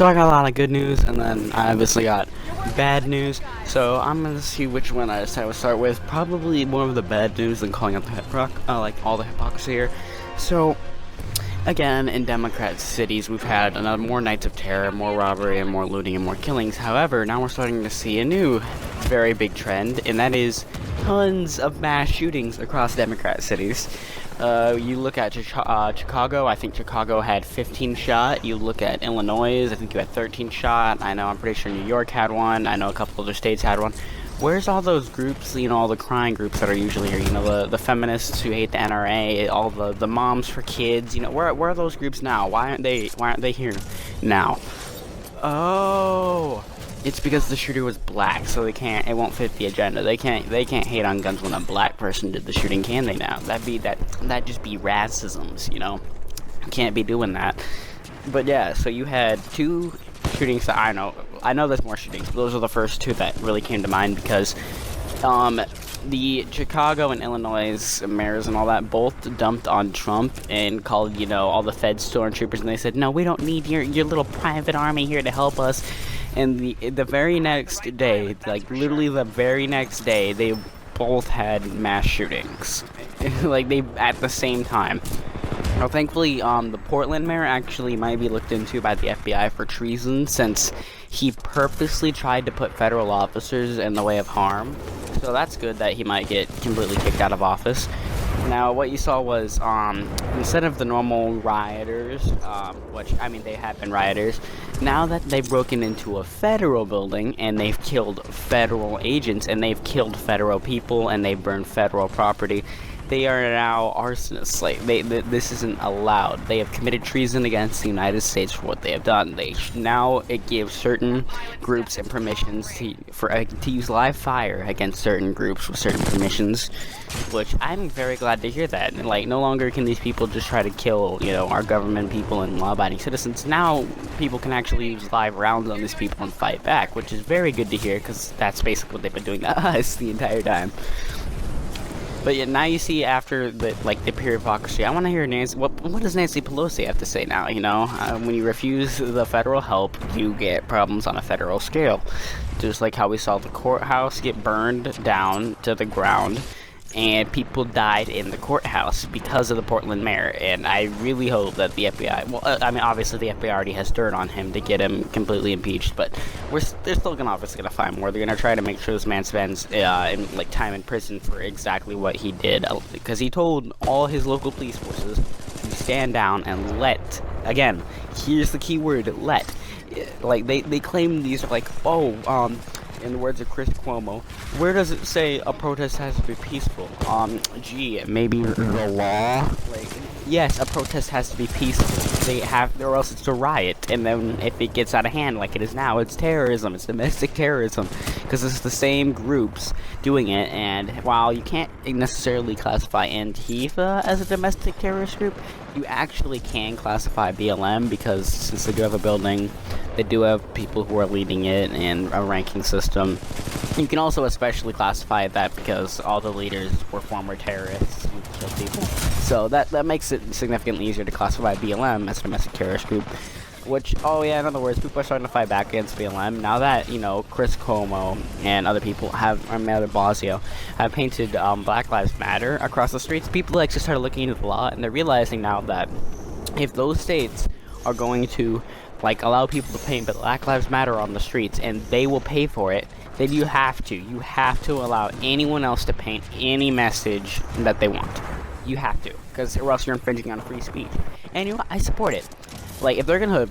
So I got a lot of good news, and then I obviously got bad news. So I'm gonna see which one I decide to start with. Probably more of the bad news than calling out the like all the hypocrisy here. So again, in Democrat cities, we've had more nights of terror, more robbery, and more looting and more killings. However, now we're starting to see a new, very big trend, and that is tons of mass shootings across Democrat cities. You look at Chicago, I think Chicago had 15 shot. You look at Illinois, I think you had 13 shot. I'm pretty sure New York had one. I know a couple other states had one. Where's all those groups, all the crying groups that are usually here, the feminists who hate the NRA, all the moms for kids, where are those groups now? Why aren't they here now? Oh, it's because the shooter was black, so it won't fit the agenda. They can't hate on guns when a black person did the shooting, can they now? That'd just be racisms, Can't be doing that. But yeah, so you had two shootings that I know there's more shootings, but those are the first two that really came to mind because the Chicago and Illinois mayors and all that both dumped on Trump and called, all the Fed stormtroopers, and they said, no, we don't need your little private army here to help us. And the very next day, like literally the very next day, they both had mass shootings, like they at the same time. Now, thankfully, the Portland mayor actually might be looked into by the FBI for treason, since he purposely tried to put federal officers in the way of harm. So that's good that he might get completely kicked out of office. Now, what you saw was, instead of the normal rioters, which, they have been rioters, now that they've broken into a federal building and they've killed federal agents and they've killed federal people and they've burned federal property, they are now arsonists. This isn't allowed. They have committed treason against the United States for what they have done. It gives certain groups and permissions to use live fire against certain groups with certain permissions, which I'm very glad to hear that. No longer can these people just try to kill, our government people and law-abiding citizens. Now people can actually use live rounds on these people and fight back, which is very good to hear, because that's basically what they've been doing to us the entire time. But yeah, now you see after the pure hypocrisy, I want to hear Nancy. What does Nancy Pelosi have to say now? When you refuse the federal help, you get problems on a federal scale. Just like how we saw the courthouse get burned down to the ground, and people died in the courthouse because of the Portland mayor. And I really hope that the FBI, obviously the FBI already has dirt on him to get him completely impeached, but they're still obviously gonna find more. They're gonna try to make sure this man spends time in prison for exactly what he did, because he told all his local police forces to stand down and let. Again, here's the key word: let. They claim these are in the words of Chris Cuomo, where does it say a protest has to be peaceful? Maybe the law? Yes, a protest has to be peaceful. Or else it's a riot. And then if it gets out of hand like it is now, it's terrorism. It's domestic terrorism. Because it's the same groups doing it. And while you can't necessarily classify Antifa as a domestic terrorist group, you actually can classify BLM, because since they do have a building, they do have people who are leading it and a ranking system. You can also especially classify that because all the leaders were former terrorists who killed people. So that makes it significantly easier to classify BLM as a domestic terrorist group. Which, in other words, people are starting to fight back against BLM now that, Chris Cuomo and other people Mayor de Blasio have painted Black Lives Matter across the streets. People actually started looking into the law, and they're realizing now that if those states are going to allow people to paint Black Lives Matter on the streets and they will pay for it, then you have to allow anyone else to paint any message that they want. You have to, or else you're infringing on free speech. And I support it. If they're gonna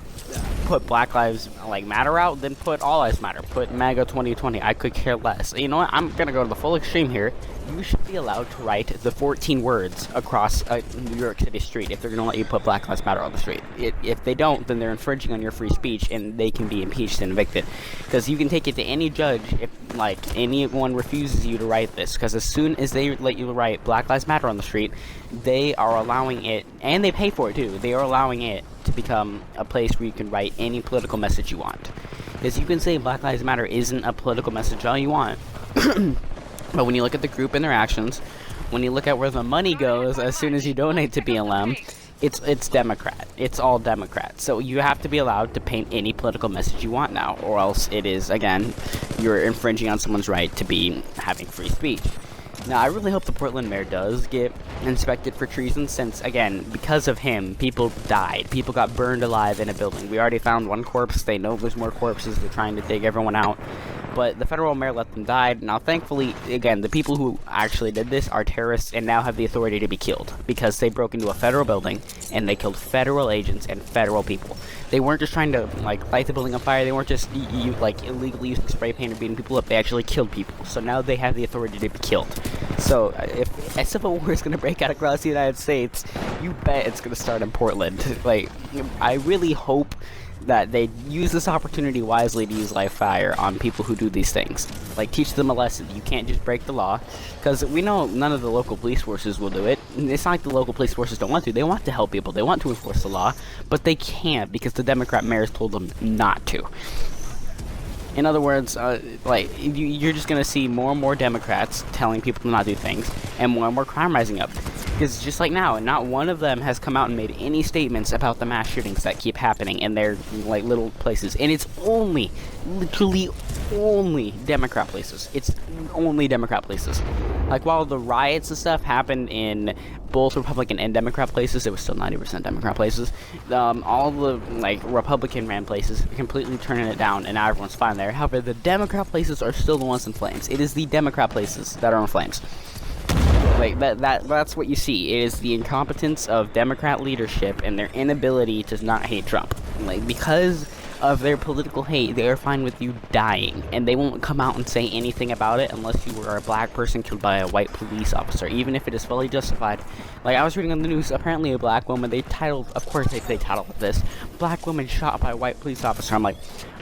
put Black Lives Matter out, then put All Lives Matter. Put MAGA 2020. I could care less. You know what? I'm gonna go to the full extreme here. You should be allowed to write the 14 words across a New York City street if they're gonna let you put Black Lives Matter on the street. If they don't, then they're infringing on your free speech, and they can be impeached and evicted. Because you can take it to any judge if anyone refuses you to write this. Because as soon as they let you write Black Lives Matter on the street, they are allowing it, and they pay for it too. They are allowing it to become a place where you can write any political message you want. Because you can say Black Lives Matter isn't a political message all you want. But when you look at the group and their actions, when you look at where the money goes as soon as you donate to BLM, it's Democrat. It's all Democrat. So you have to be allowed to paint any political message you want now, or else it is, again, you're infringing on someone's right to be having free speech. Now, I really hope the Portland mayor does get inspected for treason, since, again, because of him, people died. People got burned alive in a building. We already found one corpse. They know there's more corpses. They're trying to dig everyone out. But the federal mayor let them die. Now, thankfully, again, the people who actually did this are terrorists and now have the authority to be killed, because they broke into a federal building and they killed federal agents and federal people. They weren't just trying to, like, light the building on fire. They weren't just, like, illegally using spray paint or beating people up. They actually killed people. So now they have the authority to be killed. So if a civil war is going to break out across the United States, you bet it's going to start in Portland. Like, I really hope that they use this opportunity wisely to use live fire on people who do these things. Like, teach them a lesson. You can't just break the law, because we know none of the local police forces will do it. It's not like the local police forces don't want to. They want to help people. They want to enforce the law, but they can't because the Democrat mayors told them not to. In other words, you're just going to see more and more Democrats telling people to not do things, and more crime rising up. Because just like now, not one of them has come out and made any statements about the mass shootings that keep happening in their, like, little places. And it's literally only Democrat places. It's only Democrat places. Like, while the riots and stuff happened in both Republican and Democrat places, it was still 90% Democrat places. All the, like, Republican-ran places are completely turning it down, and now everyone's fine there. However, the Democrat places are still the ones in flames. It is the Democrat places that are in flames. Like, that's what you see. It is the incompetence of Democrat leadership and their inability to not hate Trump. Like, because of their political hate, they are fine with you dying, and they won't come out and say anything about it unless you were a black person killed by a white police officer, even if it is fully justified. Like, I was reading on the news, apparently a black woman, they titled this, "Black woman shot by white police officer." I'm like,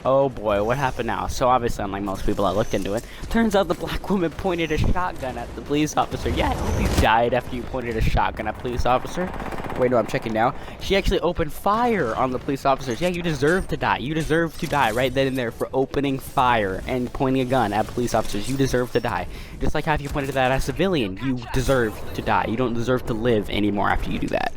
oh boy, what happened now? So obviously, unlike most people, I looked into it. Turns out the black woman pointed a shotgun at the police officer. Yeah, I hope you died after you pointed a shotgun at a police officer. Wait, no, I'm checking now. She actually opened fire on the police officers. Yeah, you deserve to die. You deserve to die right then and there for opening fire and pointing a gun at police officers. You deserve to die. Just like how if you pointed that at a civilian, you deserve to die. You don't deserve to live anymore after you do that.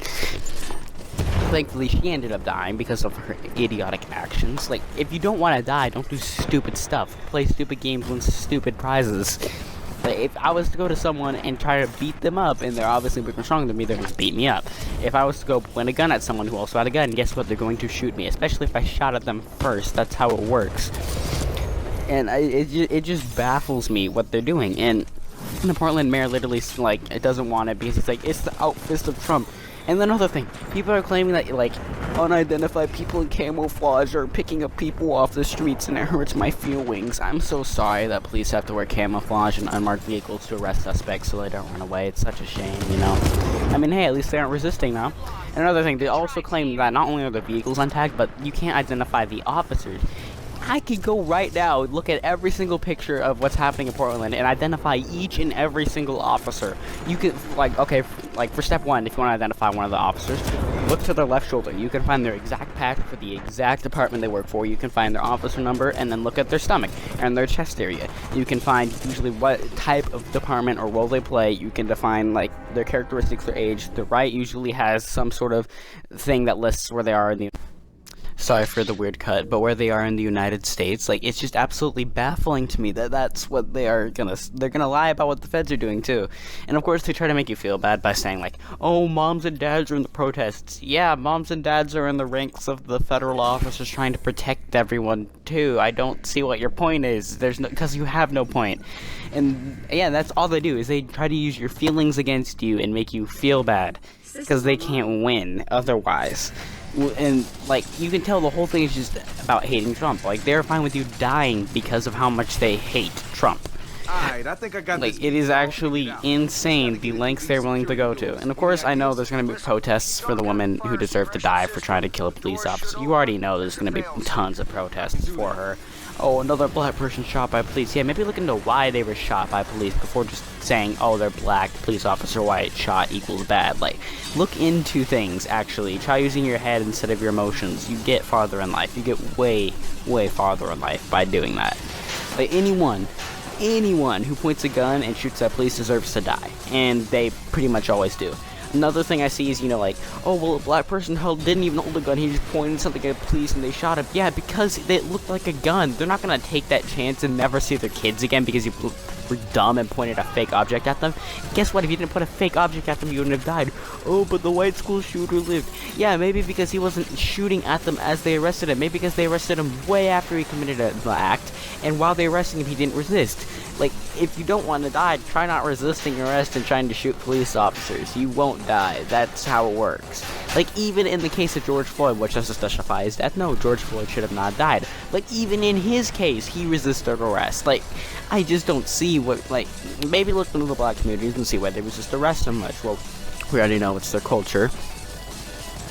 Thankfully, she ended up dying because of her idiotic actions. Like, if you don't want to die, don't do stupid stuff. Play stupid games, win stupid prizes. Like, if I was to go to someone and try to beat them up, and they're obviously bigger and stronger than me, they're going to beat me up. If I was to go point a gun at someone who also had a gun, guess what? They're going to shoot me, especially if I shot at them first. That's how it works. And it just baffles me what they're doing. And the Portland mayor literally, like, it doesn't want it because he's like, it's the outfist of Trump. And then another thing, people are claiming that, like, unidentified people in camouflage are picking up people off the streets, and it hurts my feelings. I'm so sorry that police have to wear camouflage and unmarked vehicles to arrest suspects so they don't run away. It's such a shame, you know? I mean, hey, at least they aren't resisting now. And another thing, they also claim that not only are the vehicles untagged, but you can't identify the officers. I could go right now, look at every single picture of what's happening in Portland, and identify each and every single officer. You could, like, okay, like, for step one, if you want to identify one of the officers, look to their left shoulder. You can find their exact patch for the exact department they work for. You can find their officer number, and then look at their stomach and their chest area. You can find usually what type of department or role they play. You can define, like, their characteristics, their age. The right usually has some sort of thing that lists where they are in the... Sorry for the weird cut, but where they are in the United States. Like, it's just absolutely baffling to me that that's what they're gonna lie about what the feds are doing too. And of course they try to make you feel bad by saying, like, oh, moms and dads are in the protests. Yeah, moms and dads are in the ranks of the federal officers trying to protect everyone too. I don't see what your point is. Because you have no point. And yeah, that's all they do, is they try to use your feelings against you and make you feel bad, because they can't win otherwise. And, like, you can tell the whole thing is just about hating Trump. Like, they're fine with you dying because of how much they hate Trump. Alright, I think I got like, it is actually insane the lengths they're willing to go to. And of course, I know there's going to be protests for the woman who deserved to die for trying to kill a police officer. You already know there's going to be tons of protests for her. Oh, another black person shot by police. Yeah, maybe look into why they were shot by police before just saying, oh, they're black, police officer, white, shot equals bad. Like, look into things, actually. Try using your head instead of your emotions. You get farther in life. You get way, way farther in life by doing that. Like, anyone who points a gun and shoots at police deserves to die. And they pretty much always do. Another thing I see is, like, oh, well, a black person didn't even hold a gun, he just pointed something at police and they shot him. Yeah, because it looked like a gun. They're not gonna take that chance and never see their kids again because you were dumb and pointed a fake object at them. Guess what? If you didn't put a fake object at them, you wouldn't have died. Oh, but the white school shooter lived. Yeah, maybe because he wasn't shooting at them as they arrested him. Maybe because they arrested him way after he committed the act, and while they arrested him, he didn't resist. Like, if you don't want to die, try not resisting arrest and trying to shoot police officers. You won't die. That's how it works. Like, even in the case of George Floyd, which doesn't justify his death, no, George Floyd should have not died. Like, even in his case, he resisted arrest. Like, I just don't see what, like, maybe look into the black communities and see why they resist arrest so much. Well, we already know it's their culture.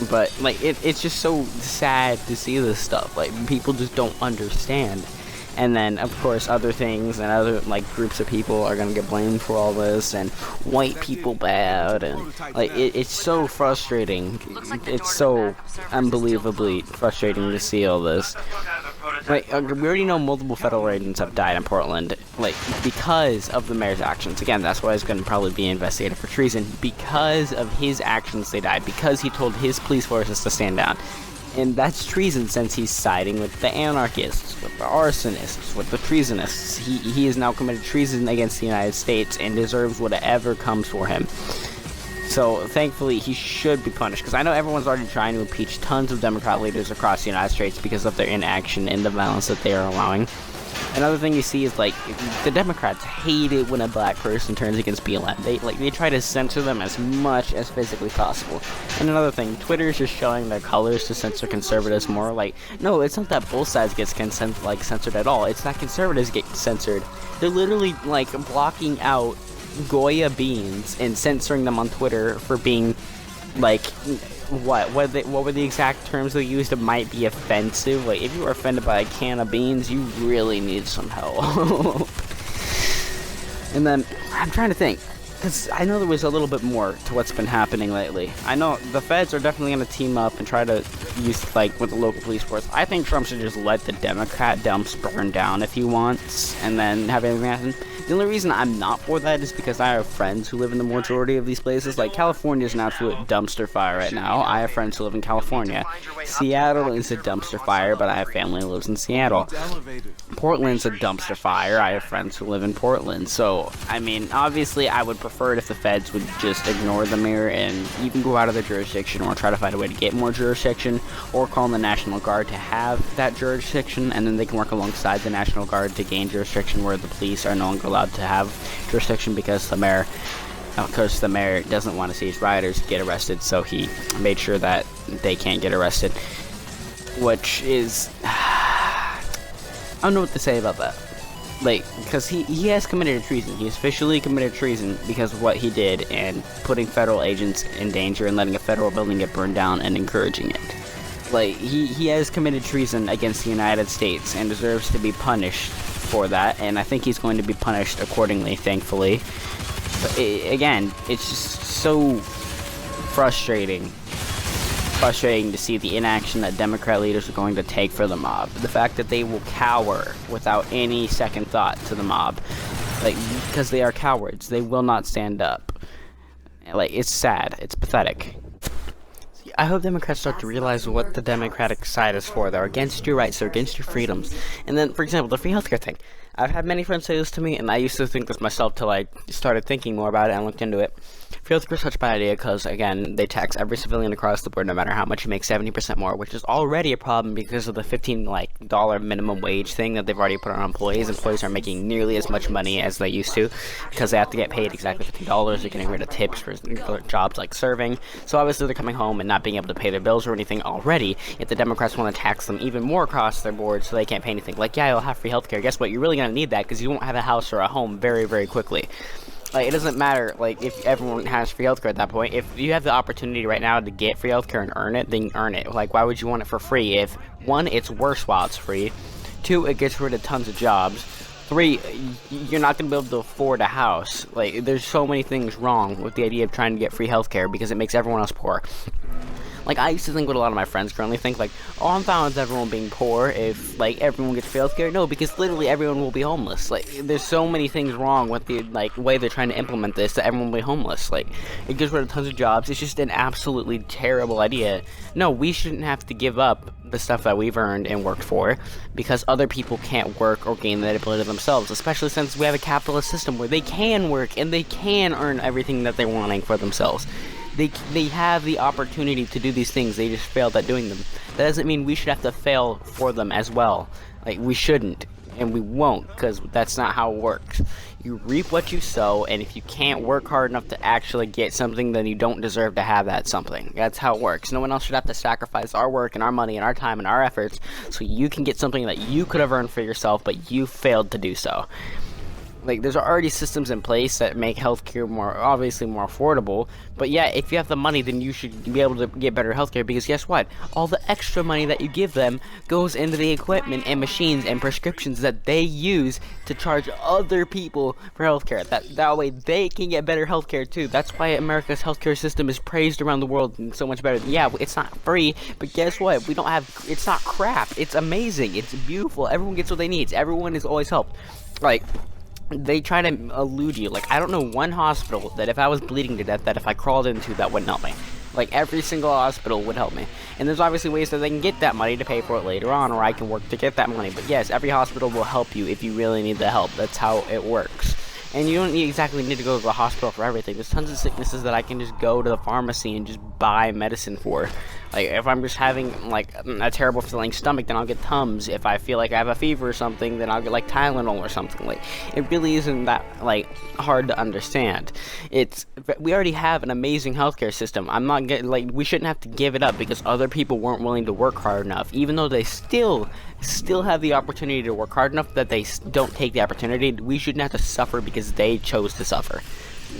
But, like, it's just so sad to see this stuff. Like, people just don't understand. And then, of course, other things and other, like, groups of people are gonna get blamed for all this, and white people bad, and, like, it's so frustrating. It's so unbelievably frustrating to see all this. Like, we already know multiple federal agents have died in Portland, like, because of the mayor's actions. Again, that's why he's gonna probably be investigated for treason. Because of his actions, they died. Because he told his police forces to stand down. And that's treason, since he's siding with the anarchists, with the arsonists, with the treasonists. He has now committed treason against the United States and deserves whatever comes for him. So, thankfully, he should be punished, because I know everyone's already trying to impeach tons of Democrat leaders across the United States because of their inaction and the violence that they are allowing. Another thing you see is, like, the Democrats hate it when a black person turns against BLM. They try to censor them as much as physically possible. And another thing, Twitter is just showing their colors to censor conservatives more. Like, no, it's not that both sides get censored at all. It's that conservatives get censored. They're literally, like, blocking out Goya beans and censoring them on Twitter for being, like, what were the exact terms they used? It might be offensive. Like, if you were offended by a can of beans, you really need some help. And then, I'm trying to think, because I know there was a little bit more to what's been happening lately. I know the feds are definitely going to team up and try to use, like, with the local police force. I think Trump should just let the Democrat dumps burn down if he wants, and then have everything happen. The only reason I'm not for that is because I have friends who live in the majority of these places. Like, California is an absolute dumpster fire right now. I have friends who live in California. Seattle is a dumpster fire, but I have family who lives in Seattle. Portland's a dumpster fire. I have friends who live in Portland. So, I mean, obviously, I would prefer it if the feds would just ignore the mayor and even go out of their jurisdiction, or try to find a way to get more jurisdiction, or call in the National Guard to have that jurisdiction, and then they can work alongside the National Guard to gain jurisdiction where the police are no longer allowed to have jurisdiction, because the mayor doesn't want to see his rioters get arrested, so he made sure that they can't get arrested, which is I don't know what to say about that. Like, because he has committed a treason. He has officially committed treason because of what he did, and putting federal agents in danger and letting a federal building get burned down and encouraging it. Like, he has committed treason against the United States and deserves to be punished for that, and I think he's going to be punished accordingly, thankfully. But again, it's just so frustrating to see the inaction that Democrat leaders are going to take for the mob. The fact that they will cower without any second thought to the mob. Like, because they are cowards. They will not stand up. Like, it's sad. It's pathetic. I hope Democrats start to realize what the Democratic side is for. They're against your rights, they're against your freedoms. And then, for example, the free healthcare thing. I've had many friends say this to me, and I used to think this myself till I started thinking more about it and looked into it. Free healthcare is such a bad idea because, again, they tax every civilian across the board, no matter how much you make, 70% more, which is already a problem because of the $15 minimum wage thing that they've already put on employees. Employees aren't making nearly as much money as they used to because they have to get paid exactly $15. They're getting rid of tips for jobs like serving. So obviously they're coming home and not being able to pay their bills or anything already, yet the Democrats want to tax them even more across their board so they can't pay anything. Like, yeah, you'll have free healthcare. Guess what? You're really going to need that because you won't have a house or a home very, very quickly. Like, it doesn't matter, like, if everyone has free healthcare at that point. If you have the opportunity right now to get free healthcare and earn it, then earn it. Like, why would you want it for free if, one, it's worse while it's free, two, it gets rid of tons of jobs, three, you're not going to be able to afford a house. Like, there's so many things wrong with the idea of trying to get free healthcare because it makes everyone else poor. Like, I used to think what a lot of my friends currently think, like, oh, I'm fine with everyone being poor if, like, everyone gets free healthcare. No, because literally everyone will be homeless. Like, there's so many things wrong with the, like, way they're trying to implement this that everyone will be homeless. Like, it gets rid of tons of jobs. It's just an absolutely terrible idea. No, we shouldn't have to give up the stuff that we've earned and worked for because other people can't work or gain that ability themselves, especially since we have a capitalist system where they can work and they can earn everything that they're wanting for themselves. They have the opportunity to do these things, they just failed at doing them. That doesn't mean we should have to fail for them as well. Like, we shouldn't, and we won't, because that's not how it works. You reap what you sow, and if you can't work hard enough to actually get something, then you don't deserve to have that something. That's how it works. No one else should have to sacrifice our work and our money and our time and our efforts so you can get something that you could have earned for yourself, but you failed to do so. Like, there's already systems in place that make healthcare obviously more affordable, but yeah, if you have the money, then you should be able to get better healthcare, because guess what? All the extra money that you give them goes into the equipment and machines and prescriptions that they use to charge other people for healthcare. That way they can get better healthcare too. That's why America's healthcare system is praised around the world and so much better. Yeah, it's not free, but guess what? It's not crap. It's amazing. It's beautiful. Everyone gets what they need. Everyone is always helped. Like, they try to elude you. Like, I don't know one hospital that if I was bleeding to death, that if I crawled into, that wouldn't help me. Like, every single hospital would help me. And there's obviously ways that they can get that money to pay for it later on, or I can work to get that money. But yes, every hospital will help you if you really need the help. That's how it works. And you don't exactly need to go to the hospital for everything. There's tons of sicknesses that I can just go to the pharmacy and just buy medicine for. Like, if I'm just having, like, a terrible feeling stomach, then I'll get Tums. If I feel like I have a fever or something, then I'll get, like, Tylenol or something. Like, it really isn't that, like, hard to understand. We already have an amazing healthcare system. We shouldn't have to give it up because other people weren't willing to work hard enough, even though they still have the opportunity to work hard enough that they don't take the opportunity. We shouldn't have to suffer because they chose to suffer.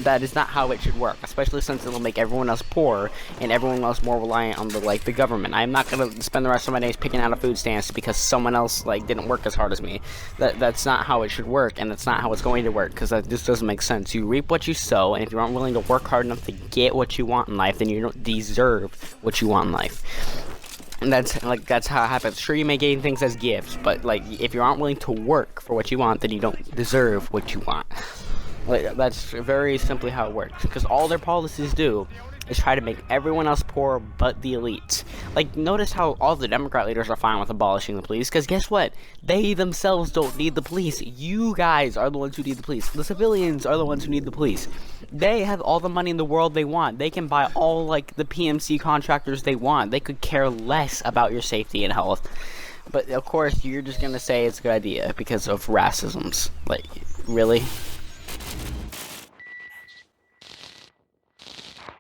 That is not how it should work, especially since it'll make everyone else poor and everyone else more reliant on the government. I'm not gonna spend the rest of my days picking out a food stamps because someone else didn't work as hard as me. That's not how it should work, and that's not how it's going to work, because that just doesn't make sense. You reap what you sow, and if you aren't willing to work hard enough to get what you want in life, then you don't deserve what you want in life. And that's how it happens. Sure, you may gain things as gifts, but if you aren't willing to work for what you want, then you don't deserve what you want. That's very simply how it works. Because all their policies do is try to make everyone else poor but the elites. Notice how all the Democrat leaders are fine with abolishing the police, because guess what? They themselves don't need the police. You guys are the ones who need the police. The civilians are the ones who need the police. They have all the money in the world they want. They can buy all, the PMC contractors they want. They could care less about your safety and health. But, of course, you're just gonna say it's a good idea because of racisms. Really?